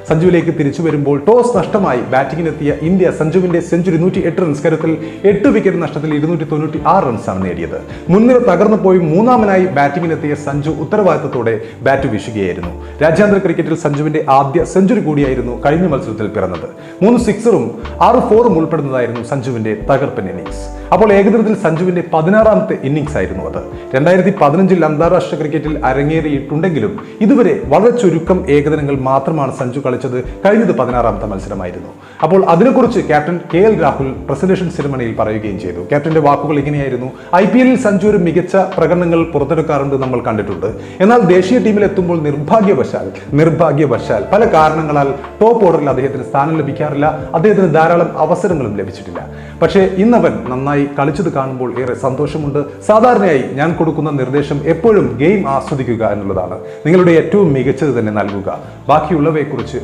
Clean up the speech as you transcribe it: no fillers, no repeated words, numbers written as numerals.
സഞ്ജുവിലേക്ക് തിരിച്ചു വരുമ്പോൾ ടോസ് നഷ്ടമായി ബാറ്റിംഗിനെത്തിയ ഇന്ത്യ സഞ്ജുവിന്റെ സെഞ്ചുറി 108 റൺസ് കരുത്തിൽ 8 വിക്കറ്റ് നഷ്ടത്തിൽ 296 റൺസാണ് നേടിയത്. മുൻനിര തകർന്നു പോയി മൂന്നാമനായി ബാറ്റിംഗിനെത്തിയ സഞ്ജു ഉത്തരവാദിത്തത്തോടെ ബാറ്റ് വീശുകയായിരുന്നു. രാജ്യാന്തര ക്രിക്കറ്റിൽ സഞ്ജുവിന്റെ ആദ്യ സെഞ്ചുറി കൂടിയായിരുന്നു കഴിഞ്ഞ മത്സരത്തിൽ പിറന്നത്. 3 സിക്സറും 6 4ഉം ഉൾപ്പെടുന്നതായിരുന്നു സഞ്ജുവിന്റെ തകർപ്പൻ ഇന്നിംഗ്സ്. അപ്പോൾ ഏകദിനത്തിൽ സഞ്ജുവിന്റെ 16ാമത്തെ ഇന്നിംഗ്സ് ആയിരുന്നു അത്. 2015 അന്താരാഷ്ട്ര ക്രിക്കറ്റിൽ അരങ്ങേറിയിട്ടുണ്ടെങ്കിലും ഇതുവരെ വളരെ ചുരുക്കം ഏകദിനങ്ങൾ മാത്രമാണ് സഞ്ജു കളിച്ചത്. കഴിഞ്ഞത് 16ാമത്തെ മത്സരമായിരുന്നു. അപ്പോൾ അതിനെക്കുറിച്ച് ക്യാപ്റ്റൻ KL രാഹുൽ പ്രസന്റേഷൻ സെറമണിയിൽ പറയുകയും ചെയ്തു. ക്യാപ്റ്റന്റെ വാക്കുകൾ ഇങ്ങനെയായിരുന്നു: IPL സഞ്ജു ഒരു മികച്ച പ്രകടനങ്ങൾ പുറത്തെടുക്കാറുണ്ട്, നമ്മൾ കണ്ടിട്ടുണ്ട്. എന്നാൽ ദേശീയ ടീമിൽ എത്തുമ്പോൾ നിർഭാഗ്യവശാൽ പല കാരണങ്ങളാൽ ടോപ്പ് ഓർഡറിൽ അദ്ദേഹത്തിന് സ്ഥാനം ലഭിക്കാറില്ല. അദ്ദേഹത്തിന് ധാരാളം അവസരങ്ങളും ലഭിച്ചിട്ടില്ല. പക്ഷേ ഇന്നവൻ നന്നായി കളിച്ചത് കാണുമ്പോൾ ഏറെ സന്തോഷമുണ്ട്. സാധാരണയായി ഞാൻ കൊടുക്കുന്ന നിർദ്ദേശം എപ്പോഴും ഗെയിം ആസ്വദിക്കുക എന്നുള്ളതാണ്. നിങ്ങളുടെ ഏറ്റവും മികച്ചത് തന്നെ നൽകുക. ബാക്കിയുള്ളവയെക്കുറിച്ച്